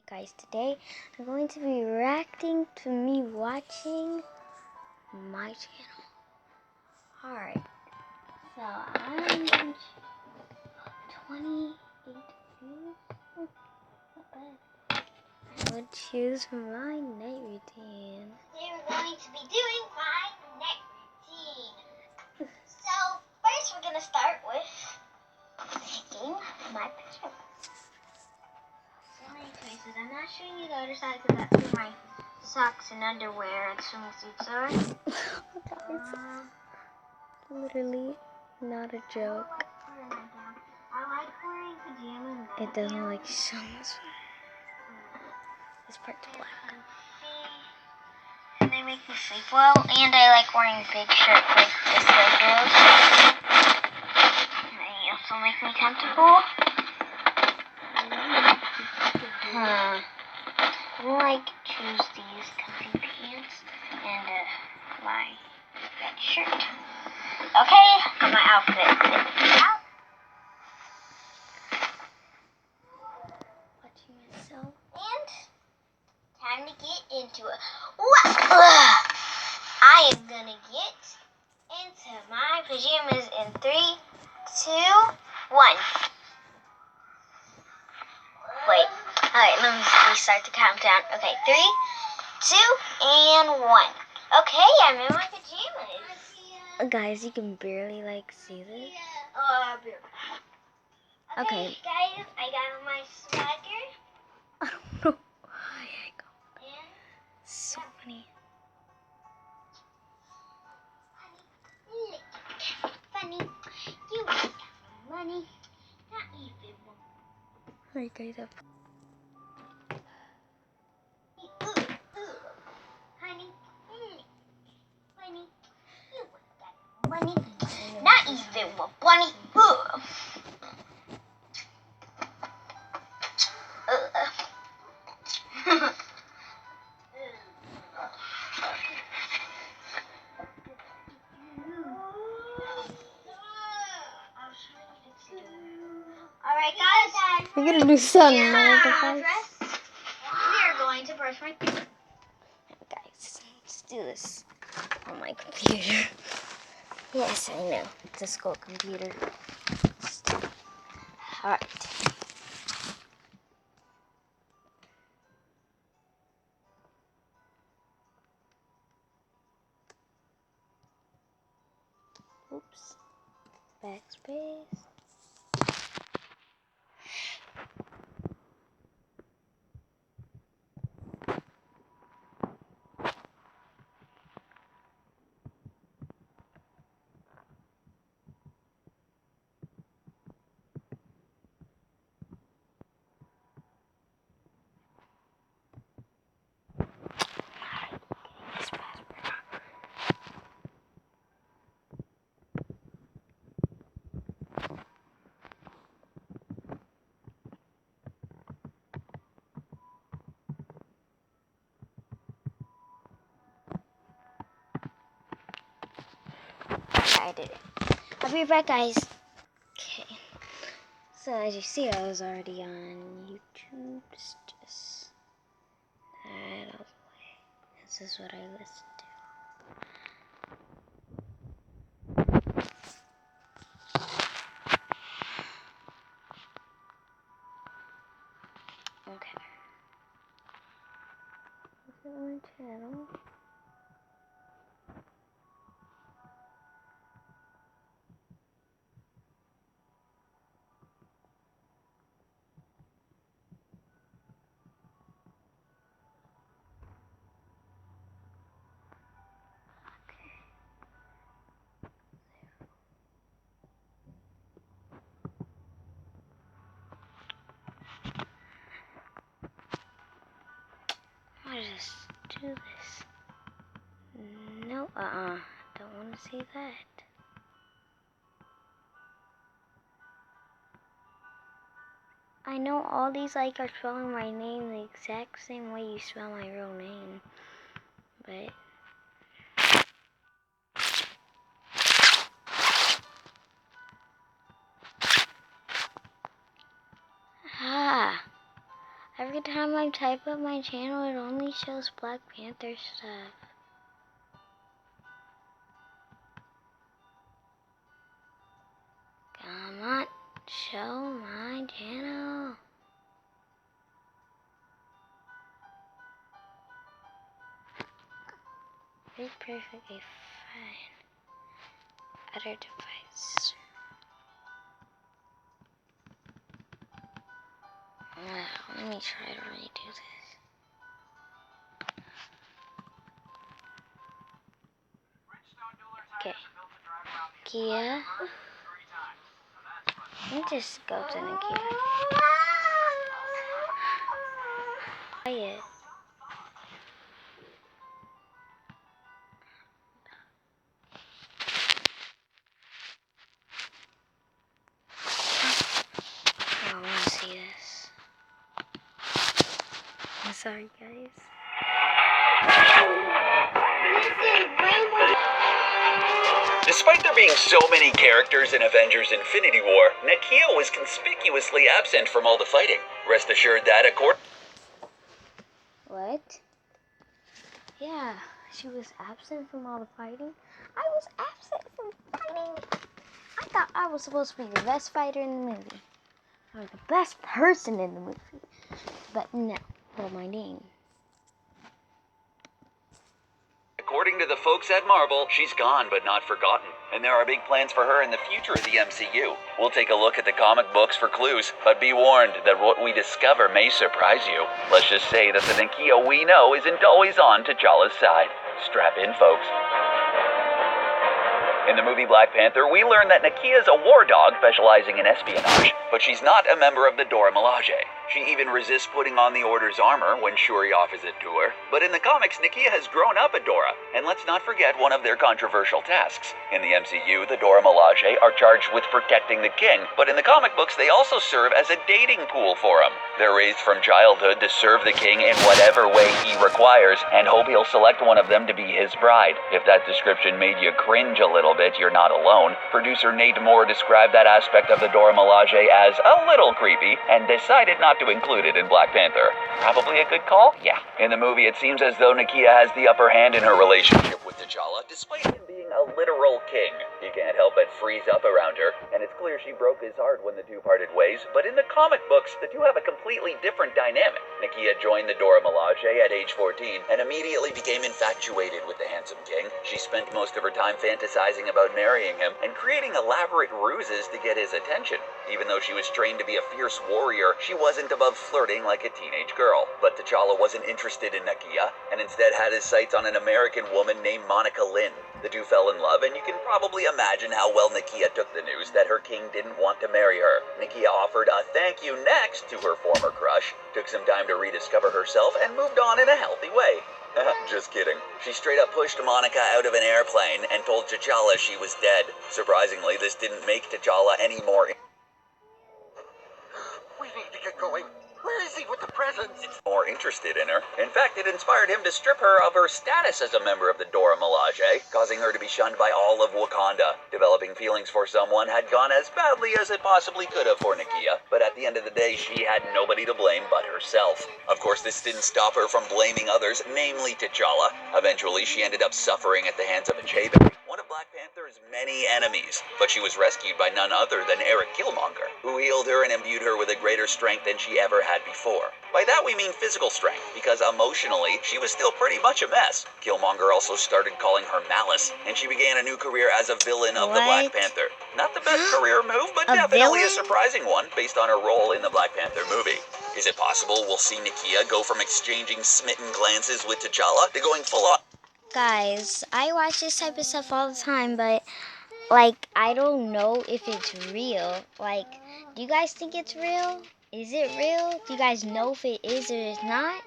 Guys, today I'm going to be reacting to me watching my channel. Alright, so I'm going to 28 views. Not bad. I would choose my night routine. Today we're going to be doing my night routine. So first we're going to start with picking my pajamas. So many choices. I'm not showing you the other side because that's where my socks and underwear and swimsuits are. Literally not a joke. I like wearing pajamas. It doesn't like show this part's black. And they make me sleep well. And I like wearing big shirts like this goes. And they also make me comfortable. I like choose these comfy pants and my red shirt. Okay, got my outfit out. Watching myself. And time to get into it. I am gonna get into my pajamas in 3, 2, 1. Wait. Alright, let me restart the countdown. Okay, 3, 2, and 1. Okay, I'm in my pajamas. Guys, you can barely like see this. Okay, guys, I got my swagger. I don't know why I go. And So funny. funny, you ain't got no money. Not even one. Alright, guys, up. Honey, funny, you ain't got no money. Not even one bunny. Alright guys, We're gonna do something. we are going to brush my teeth. Guys, let's do this on my computer. Yes, I know. It's a school computer. Alright. Oops. Backspace. I did it. I'll be right back, guys. Okay. So as you see, I was already on YouTube. Just that out of the way. This is what I listened to. Okay. Look at my channel. I'll just do this. No, don't want to see that. I know all these like are spelling my name the exact same way you spell my real name, but every time I type up my channel, it only shows Black Panther stuff. Come on, show my channel. Be perfectly fine. Other device. Wow, let me try to redo this. Okay. Kia. Let me just go to the Kia. Quiet. I don't want to see this. I'm sorry, guys. Despite there being so many characters in Avengers Infinity War, Nakia was conspicuously absent from all the fighting. Rest assured that according... What? Yeah, she was absent from all the fighting. I was absent from fighting. I thought I was supposed to be the best fighter in the movie. Or the best person in the movie. But no, well, my name. According to the folks at Marvel, she's gone but not forgotten. And there are big plans for her in the future of the MCU. We'll take a look at the comic books for clues, but be warned that what we discover may surprise you. Let's just say that the Nakia we know isn't always on T'Challa's side. Strap in, folks. In the movie Black Panther, we learn that Nakia is a war dog specializing in espionage, but she's not a member of the Dora Milaje. She even resists putting on the Order's armor when Shuri offers it to her. But in the comics, Nakia has grown up a Dora, and let's not forget one of their controversial tasks. In the MCU, the Dora Milaje are charged with protecting the king, but in the comic books, they also serve as a dating pool for him. They're raised from childhood to serve the king in whatever way he requires, and hope he'll select one of them to be his bride. If that description made you cringe a little bit, you're not alone. Producer Nate Moore described that aspect of the Dora Milaje as a little creepy, and decided not to include it in Black Panther. Probably a good call? Yeah. In the movie, it seems as though Nakia has the upper hand in her relationship with T'Challa, despite him being a literal king. He can't help but freeze up around her, and it's clear she broke his heart when the two parted ways, but in the comic books, the two have a completely different dynamic. Nakia joined the Dora Milaje at age 14, and immediately became infatuated with the handsome king. She spent most of her time fantasizing about marrying him, and creating elaborate ruses to get his attention. Even though she was trained to be a fierce warrior, she wasn't above flirting like a teenage girl. But T'Challa wasn't interested in Nakia, and instead had his sights on an American woman named Monica Lynn. The two fell in love, and you can probably imagine how well Nakia took the news that her king didn't want to marry her. Nakia offered a thank you next to her former crush, took some time to rediscover herself, and moved on in a healthy way. Just kidding. She straight up pushed Monica out of an airplane and told T'Challa she was dead. Surprisingly, this didn't make T'Challa any more... We need to get going. Where is he with the presents? More interested in her. In fact, it inspired him to strip her of her status as a member of the Dora Milaje, causing her to be shunned by all of Wakanda. Developing feelings for someone had gone as badly as it possibly could have for Nakia, but at the end of the day, she had nobody to blame but herself. Of course, this didn't stop her from blaming others, namely T'Challa. Eventually, she ended up suffering at the hands of Achebe, one of Black Panther's many enemies, but she was rescued by none other than Eric Killmonger, who healed her and imbued her with a greater strength than she ever had before. By that we mean physical strength, because emotionally, she was still pretty much a mess. Killmonger also started calling her Malice, and she began a new career as a villain of the Black Panther. Not the best career move, but definitely a surprising one, based on her role in the Black Panther movie. Is it possible we'll see Nakia go from exchanging smitten glances with T'Challa to going full on? Guys, I watch this type of stuff all the time, but, like, I don't know if it's real. Like, do you guys think it's real? Is it real? Do you guys know if it is or is not?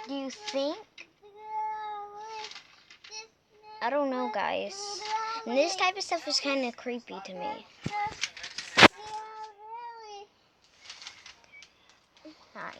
Do you think? I don't know, guys. And this type of stuff is kind of creepy to me. Alright.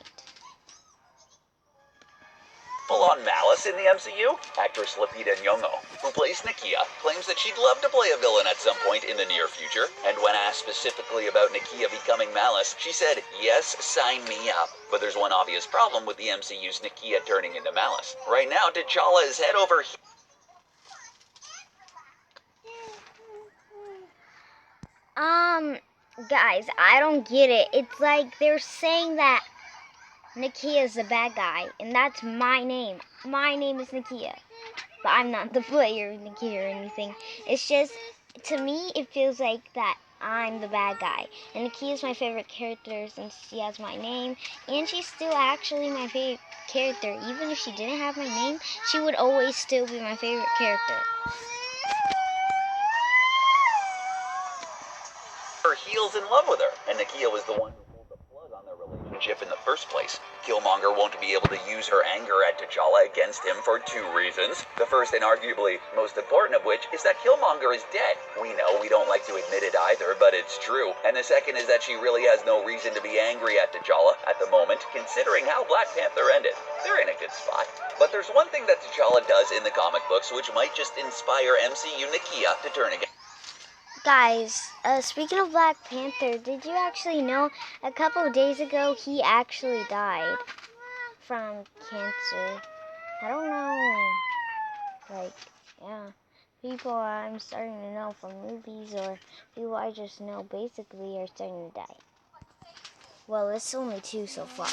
full-on malice in the MCU? Actress Lupita Nyong'o, who plays Nakia, claims that she'd love to play a villain at some point in the near future, and when asked specifically about Nakia becoming Malice, she said, "Yes, sign me up." But there's one obvious problem with the MCU's Nakia turning into Malice. Right now, T'Challa is head over heels. Guys, I don't get it. It's like they're saying that Nakia is the bad guy, and that's my name. My name is Nakia, but I'm not the player of Nakia or anything. It's just, to me, it feels like that I'm the bad guy. And Nakia is my favorite character since she has my name, and she's still actually my favorite character. Even if she didn't have my name, she would always still be my favorite character. Her heels in love with her, and Nakia was the one who pulled the plug on their relationship in the first place. Killmonger won't be able to use her anger at T'Challa against him for two reasons. The first and arguably most important of which is that Killmonger is dead. We know we don't like to admit it either, but it's true. And the second is that she really has no reason to be angry at T'Challa at the moment, considering how Black Panther ended. They're in a good spot. But there's one thing that T'Challa does in the comic books which might just inspire MCU Nakia to turn against. Guys, speaking of Black Panther, did you actually know a couple of days ago he actually died from cancer? I don't know. Like, yeah. People I'm starting to know from movies or people I just know basically are starting to die. Well, it's only 2 so far.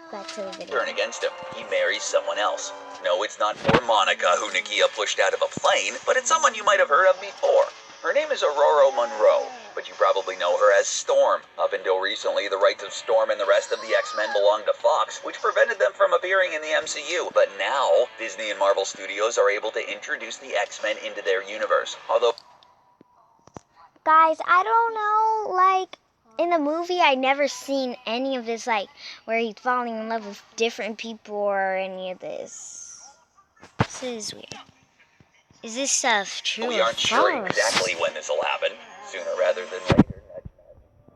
Back to the video. Turn against him. He marries someone else. No, it's not poor Monica who Nakia pushed out of a plane, but it's someone you might have heard of before. Her name is Aurora Monroe, but you probably know her as Storm. Up until recently, the rights of Storm and the rest of the X-Men belonged to Fox, which prevented them from appearing in the MCU. But now, Disney and Marvel Studios are able to introduce the X-Men into their universe. Although, Guys, I don't know, like, in the movie, I never seen any of this, like, where he's falling in love with different people or any of this. This is weird. Is this stuff true we or aren't sure false? exactly when this will happen. Sooner rather than later.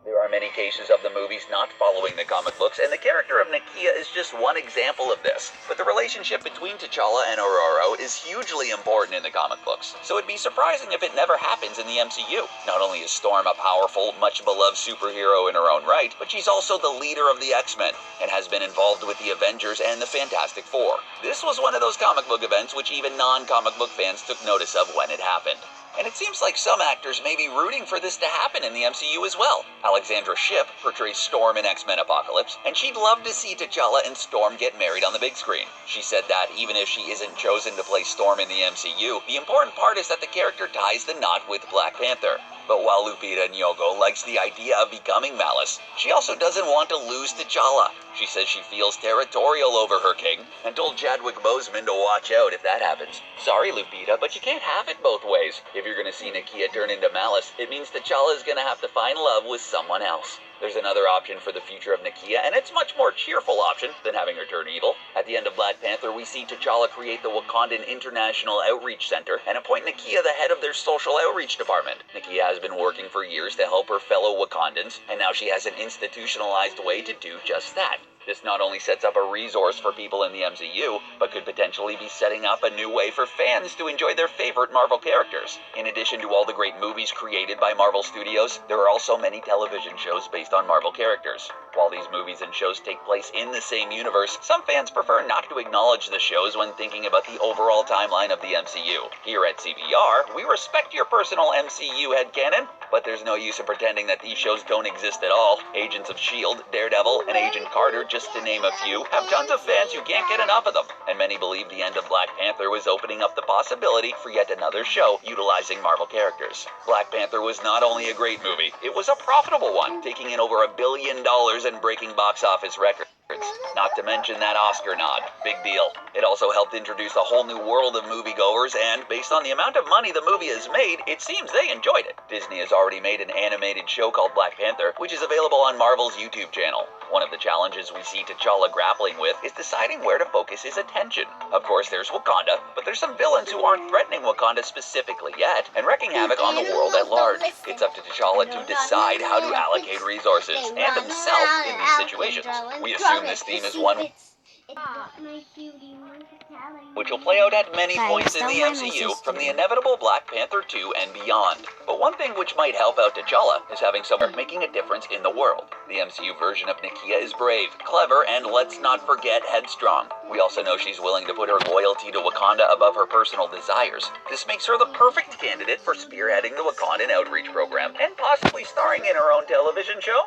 There are many cases of the movies not following the comic books, and the character of Nakia is just one example of this. But the relationship between T'Challa and Aurora is hugely important in the comic books, so it'd be surprising if it never happens in the MCU. Not only is Storm a powerful, much-beloved superhero in her own right, but she's also the leader of the X-Men, and has been involved with the Avengers and the Fantastic Four. This was one of those comic book events which even non-comic book fans took notice of when it happened. And it seems like some actors may be rooting for this to happen in the MCU as well. Alexandra Shipp portrays Storm in X-Men Apocalypse, and she'd love to see T'Challa and Storm get married on the big screen. She said that even if she isn't chosen to play Storm in the MCU, the important part is that the character ties the knot with Black Panther. But while Lupita Nyong'o likes the idea of becoming Malice, she also doesn't want to lose T'Challa. She says she feels territorial over her king, and told Chadwick Boseman to watch out if that happens. Sorry, Lupita, but you can't have it both ways. If you're going to see Nakia turn into Malice, it means T'Challa is going to have to find love with someone else. There's another option for the future of Nakia, and it's a much more cheerful option than having her turn evil. At the end of Black Panther, we see T'Challa create the Wakandan International Outreach Center and appoint Nakia the head of their social outreach department. Nakia has been working for years to help her fellow Wakandans, and now she has an institutionalized way to do just that. This not only sets up a resource for people in the MCU, but could potentially be setting up a new way for fans to enjoy their favorite Marvel characters. In addition to all the great movies created by Marvel Studios, there are also many television shows based on Marvel characters. While these movies and shows take place in the same universe, some fans prefer not to acknowledge the shows when thinking about the overall timeline of the MCU. Here at CBR, we respect your personal MCU headcanon, but there's no use in pretending that these shows don't exist at all. Agents of S.H.I.E.L.D., Daredevil, and Agent Carter, just to name a few, have tons of fans who can't get enough of them, and many believe the end of Black Panther was opening up the possibility for yet another show utilizing Marvel characters. Black Panther was not only a great movie, it was a profitable one, taking in over $1 billion and breaking box office records. Not to mention that Oscar nod. Big deal. It also helped introduce a whole new world of moviegoers, and based on the amount of money the movie has made, it seems they enjoyed it. Disney has already made an animated show called Black Panther, which is available on Marvel's YouTube channel. One of the challenges we see T'Challa grappling with is deciding where to focus his attention. Of course, there's Wakanda, but there's some villains who aren't threatening Wakanda specifically yet, and wreaking havoc on the world at large. It's up to T'Challa to decide how to allocate resources and himself in these situations. We assume this theme is one which will play out at many points in the MCU, from the inevitable Black Panther 2 and beyond. But one thing which might help out T'Challa is having someone making a difference in the world. The MCU version of Nakia is brave, clever, and let's not forget, headstrong. We also know she's willing to put her loyalty to Wakanda above her personal desires. This makes her the perfect candidate for spearheading the Wakandan outreach program and possibly starring in her own television show.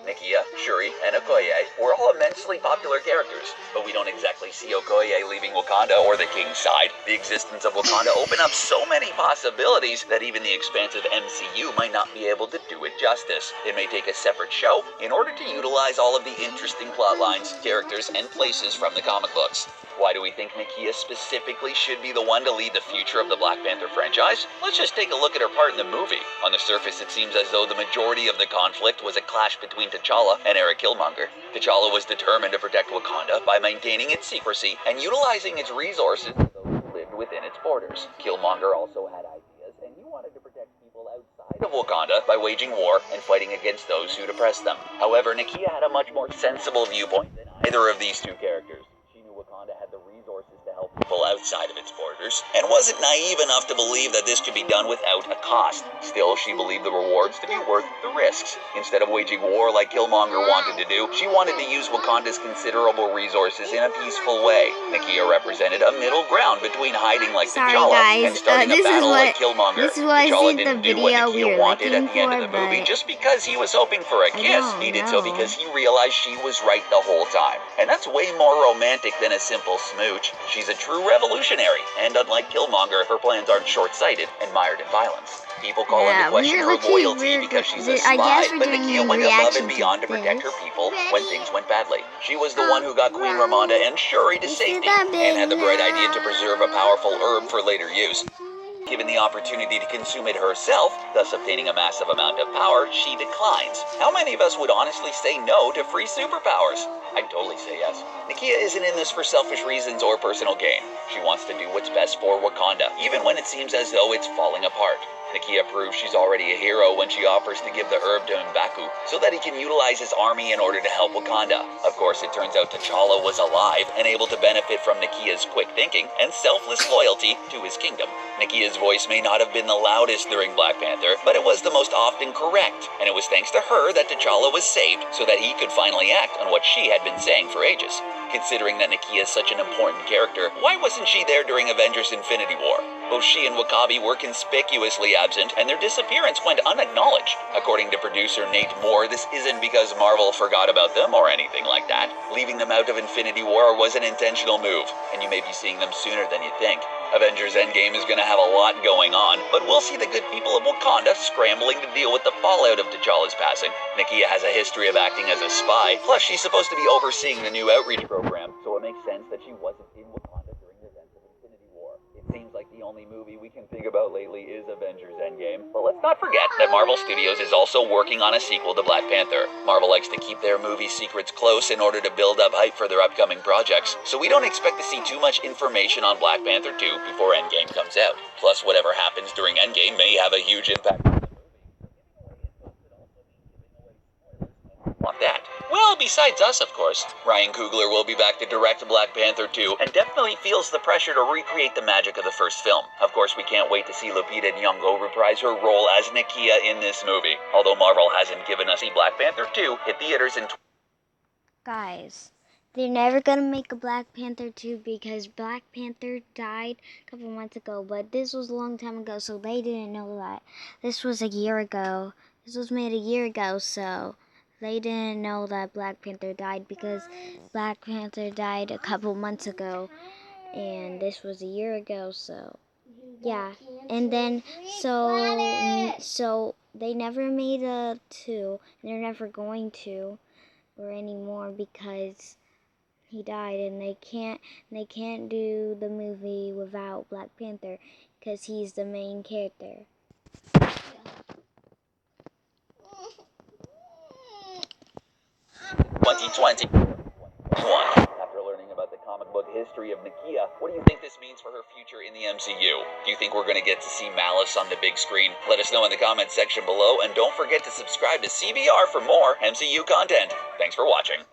Nakia, Shuri, and Okoye were all immensely popular characters, but we don't exactly see Okoye leaving Wakanda or the King's side. The existence of Wakanda opened up so many possibilities that even the expansive MCU might not be able to do it justice. It may take a separate show in order to utilize all of the interesting plot lines, characters, and places from the comic books. Why do we think Nakia specifically should be the one to lead the future of the Black Panther franchise? Let's just take a look at her part in the movie. On the surface, it seems as though the majority of the conflict was a clash between T'Challa and Eric Killmonger. T'Challa was determined to protect Wakanda by maintaining its secrecy and utilizing its resources for those who lived within its borders. Killmonger also had ideas, and he wanted to protect people outside of Wakanda by waging war and fighting against those who oppressed them. However, Nakia had a much more sensible viewpoint than either of these two characters. Wakanda had the resources to help people outside of its borders, and wasn't naive enough to believe that this could be done without a cost. Still, she believed the rewards to be worth the risks. Instead of waging war like Killmonger wanted to do, she wanted to use Wakanda's considerable resources in a peaceful way. Nakia represented a middle ground between hiding like T'Challa and starting a battle like Killmonger. T'Challa didn't do what Nakia wanted at the end of the movie just because he was hoping for a kiss. He did so because he realized she was right the whole time. And that's way more romantic than a simple smooch. She's a true revolutionary, and unlike Killmonger, her plans aren't short-sighted and mired in violence. People call into question her loyalty because she's a spy, but Nakia went above and beyond to protect her people when things went badly. She was the one who got Queen Ramonda and Shuri to safety, and had the bright idea to preserve a powerful herb for later use. Given the opportunity to consume it herself, thus obtaining a massive amount of power, she declines. How many of us would honestly say no to free superpowers? I'd totally say yes. Nakia isn't in this for selfish reasons or personal gain. She wants to do what's best for Wakanda, even when it seems as though it's falling apart. Nakia proves she's already a hero when she offers to give the herb to M'Baku so that he can utilize his army in order to help Wakanda. Of course, it turns out T'Challa was alive and able to benefit from Nakia's quick thinking and selfless loyalty to his kingdom. Nakia's voice may not have been the loudest during Black Panther, but it was the most often correct, and it was thanks to her that T'Challa was saved so that he could finally act on what she had been saying for ages. Considering that Nakia is such an important character, why wasn't she there during Avengers Infinity War? Both she and W'Kabi were conspicuously absent, and their disappearance went unacknowledged. According to producer Nate Moore, this isn't because Marvel forgot about them or anything like that. Leaving them out of Infinity War was an intentional move, and you may be seeing them sooner than you think. Avengers Endgame is going to have a lot going on, but we'll see the good people of Wakanda scrambling to deal with the fallout of T'Challa's passing. Nakia has a history of acting as a spy, plus she's supposed to be overseeing the new outreach program, so it makes sense that she wasn't in Wakanda during the events of Infinity War. It seems like the only movie we can think about lately is Avengers Endgame, but let's not forget that Marvel Studios is also working on a sequel to Black Panther. Marvel likes to keep their movie secrets close in order to build up hype for their upcoming projects, so we don't expect to see too much information on Black Panther 2 before Endgame comes out. Plus, whatever happens during Endgame may have a huge impact on the movie. Want that? Well, besides us, of course. Ryan Coogler will be back to direct Black Panther 2 and definitely feels the pressure to recreate the magic of the first film. Of course, we can't wait to see Lupita Nyong'o reprise her role as Nakia in this movie. Although Marvel hasn't given us Black Panther 2 hit theaters in... Guys, they're never gonna make a Black Panther 2 because Black Panther died a couple months ago, but this was a long time ago, so they didn't know that. This was a year ago. This was made a year ago, so they didn't know that Black Panther died because Black Panther died a couple months ago, and this was a year ago, so yeah. And then, so they never made a 2, and they're never going to. or anymore because he died, and they can't do the movie without Black Panther because he's the main character. 2021. After learning about the comic book history of Nakia, what do you think this means for her future in the MCU? Do you think we're going to get to see Malice on the big screen? Let us know in the comments section below, and don't forget to subscribe to CBR for more MCU content. Thanks for watching.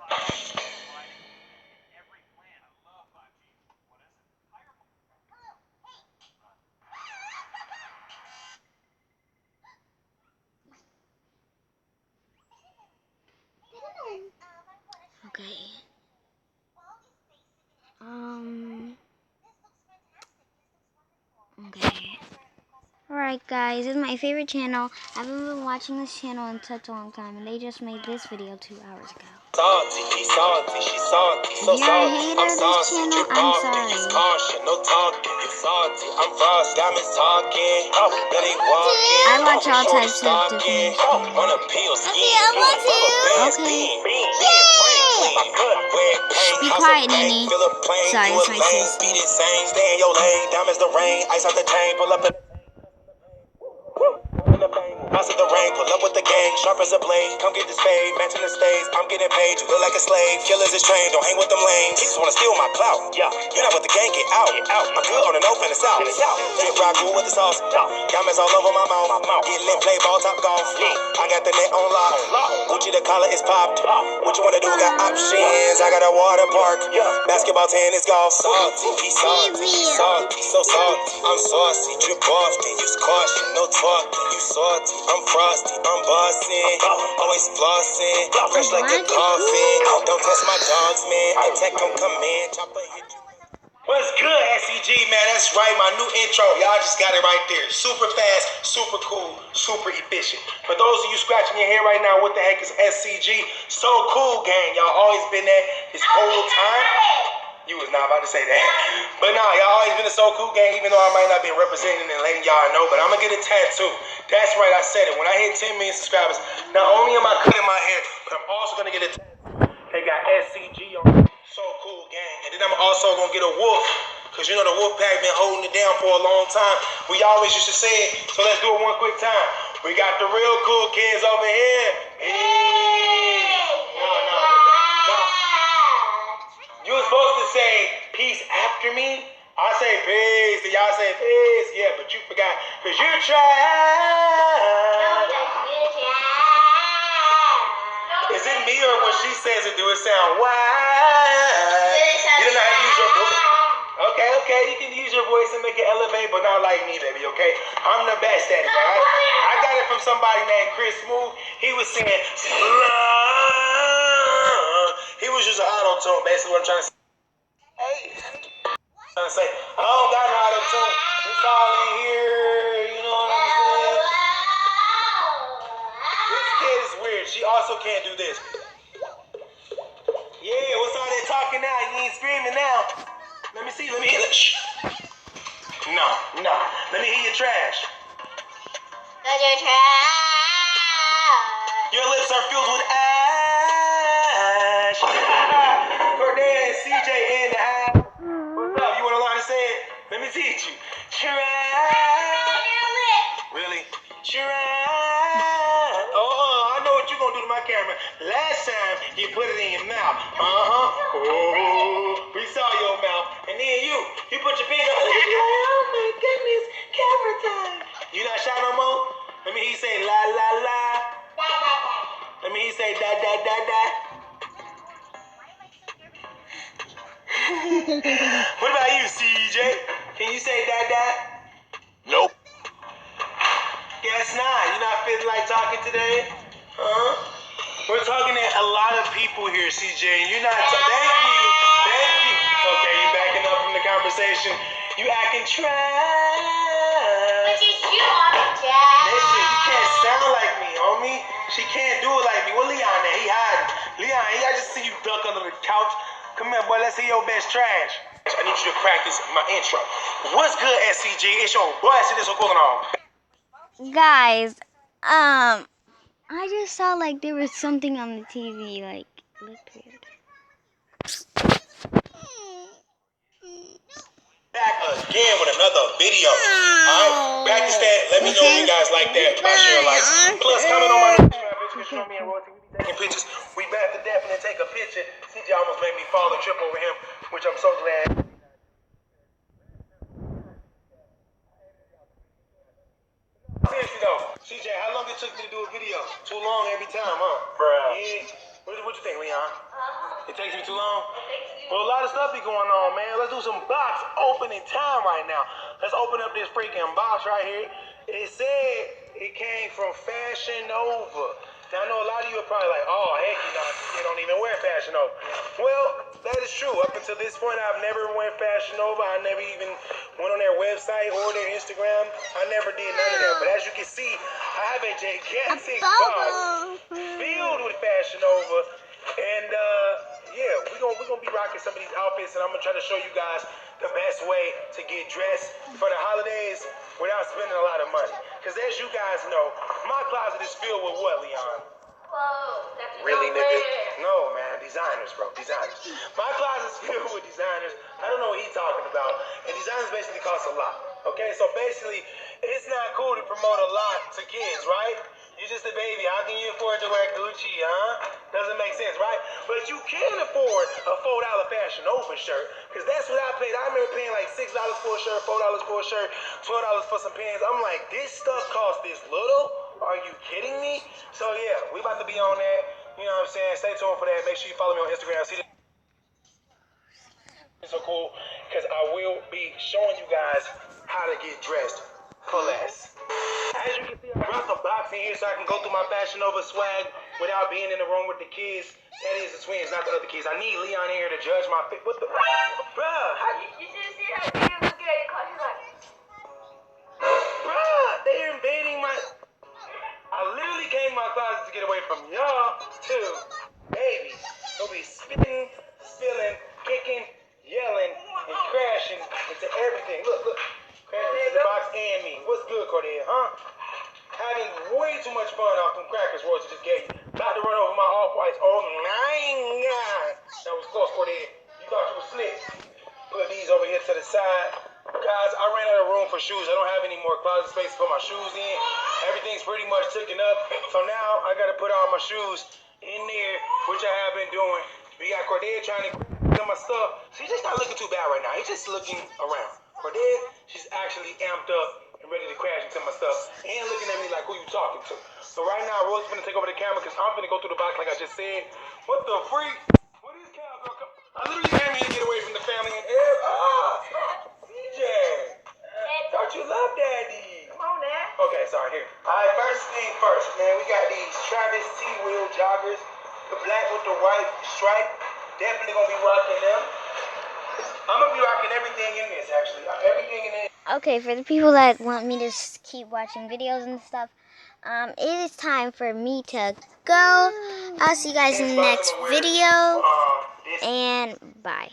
Okay. Okay. Alright guys, this is my favorite channel. I haven't been watching this channel in such a long time, and they just made this video 2 hours ago. Salty, he salty, she salty, so If you're a salty. hater I'm of this saucy, channel, drip I'm off, sorry. use caution, no talking. You salty, I'm frost, diamonds talking. Let it walking. I watch all Shorty types of different stalking. Want a pill scheme. Okay. Be quiet, Nene. Sorry, it's my sister. Beat it, same, stay in your lane. Diamonds the rain, ice out the chain, pull up in House of the rain, pull up with the gang, sharp as a blade. Come get this fade, matching the stage. I'm getting paid, you look like a slave. Killers is trained, don't hang with them lanes. Just wanna steal my clout. Yeah, you're not with the gang, get out. I'm good on the north and the south. Drip rock cool with the sauce. Diamonds all over my mouth. Get lit, play ball, top golf. I got the net on lock. Gucci the collar is popped. What you wanna do? Got options. I got a water park. Basketball, tennis, golf. Salty, he salty, she salty, so salty. I'm saucy, drip off, then use caution, no talking. You salty. I'm frosty, I'm bossing, always flossing, fresh like a coffin. Don't test my dogs, man. Attack, don't come in. Chopper hit you. What's good, SCG, man? That's right, my new intro. Y'all just got it right there. Super fast, super cool, super efficient. For those of you scratching your head right now, what the heck is SCG? So cool, gang. Y'all always been there this whole time. You was not about to say that. But nah, y'all always been a So Cool gang, even though I might not be representing and letting y'all know, but I'm gonna get a tattoo. That's right, I said it. When I hit 10 million subscribers, not only am I cutting my hair, but I'm also gonna get a tattoo. They got SCG on So Cool gang. And then I'm also gonna get a wolf, because you know the wolf pack been holding it down for a long time. We always used to say it, so let's do it one quick time. We got the real cool kids over here. Hey. No. You were supposed to say peace after me. I say peace, and y'all say peace. Yeah, but you forgot, because you tried. Is it me, or when she says it, do it sound wide? You don't know how to use your voice. Okay, you can use your voice and make it elevate, but not like me, baby, okay? I'm the best at it, right? I got it from somebody named Chris Smooth. He was saying, he was using auto-tune, basically what I'm trying to say. I don't got no auto-tune. It's all in here, you know what I'm saying? This kid is weird. She also can't do this. Yeah, what's all that talking now? You ain't screaming now. Let me see, let me hear it. Shh. No. Let me hear your trash. Your lips are filled with ash. Cordelia and CJ in the house. What's up? You want to learn to say it? Let me teach you. Trash. Really? Trash. Oh, I know what you're going to do to my camera. Last time, you put it in your mouth. Oh, we saw your mouth. And then you put your finger. Oh, my goodness. Camera time. You not shy no more? Let me hear you say la, la, la. Let me hear you say da, da, da, da. What about you, CJ? Can you say da, da? Nope. Guess not. You not feeling like talking today? Huh? We're talking to a lot of people here, CJ, and you're not. Thank you. Okay, you backing up from the conversation. You acting trash. Listen, you can't sound like me, homie. She can't do it like me. Well, Leon, he hiding. Leon, I just see you duck under the couch. Come here, boy. Let's see your best trash. I need you to practice my intro. What's good, SCG? It's your boy. See this what's going on. Guys, I just saw like there was something on the TV, like Look period. Back again with another video. Alright, back to that. Let me know if you guys like that by sharing likes. Plus, comment on my Instagram page because you know me and Royalty, we be taking pictures. We back to definitely take a picture. CJ almost made me fall and trip over him, which I'm so glad. Seriously though, CJ, how long it took me to do a video? Too long every time, huh? Bruh. Yeah. What you think, Leon? It takes me too long? Well, a lot of stuff be going on, man. Let's do some box opening time right now. Let's open up this freaking box right here. It said it came from Fashion Nova. Now, I know a lot of you are probably like, oh, heck, you don't even wear Fashion Nova. Well, that is true. Up until this point, I've never went Fashion Nova. I never even went on their website or their Instagram. I never did none of that. But as you can see, I have a gigantic box filled with Fashion Nova. And, yeah, we're gonna be rocking some of these outfits, and I'm gonna try to show you guys the best way to get dressed for the holidays without spending a lot of money. Because as you guys know, my closet is filled with what, Leon? Whoa, that's Really, no nigga? way. No, man. Designers, bro. Designers. My closet's filled with designers. I don't know what he's talking about. And designers basically cost a lot. Okay? So basically, it's not cool to promote a lot to kids, right? You're just a baby. How can you afford to wear Gucci, huh? Doesn't make sense, right? But you can afford a $4 Fashion Nova shirt. Because that's what I paid. I remember paying like $6 for a shirt, $4 for a shirt, $12 for some pants. I'm like, this stuff costs this little? Are you kidding me? So yeah, we about to be on that. You know what I'm saying? Stay tuned for that. Make sure you follow me on Instagram. See, it's so cool because I will be showing you guys how to get dressed for less. As you can see, I brought the box in here so I can go through my Fashion Nova swag without being in the room with the kids. That is the twins, not the other kids. I need Leon in here to judge my fit. What the? Bruh, how you? You should see her being look at it, cause she's like, Bruh, they're invading my. I literally came to my closet to get away from y'all, too. Baby, they'll be spitting, spilling, kicking, yelling, and crashing into everything. Look. Crashing into the box and me. What's good, Cordelia, huh? Having way too much fun off them crackers Royce just gave you. About to run over my off-whites. Oh, my God. That was close, Cordelia. You thought you was slick. Put these over here to the side. Guys, I ran out of room for shoes. I don't have any more closet space to put my shoes in. Everything's pretty much taken up. So now I got to put all my shoes in there, which I have been doing. We got Cordelia trying to get my stuff. She's just not looking too bad right now. He's just looking around. Cordelia, she's actually amped up and ready to crash into my stuff. And looking at me like, who you talking to? So right now, Rose's gonna take over the camera because I'm gonna go through the box like I just said. What the freak? What is cowgirl? I literally came here to get away from the family and CJ, thought you loved Daddy. come on now. Okay, sorry, here. Alright, first thing first, man, we got these Travis T-Wheel joggers. The black with the white stripe. Definitely gonna be rocking them. I'm gonna be rocking everything in this, actually. Everything in it. Okay, for the people that want me to keep watching videos and stuff, it is time for me to go. I'll see you guys in the next video, and bye.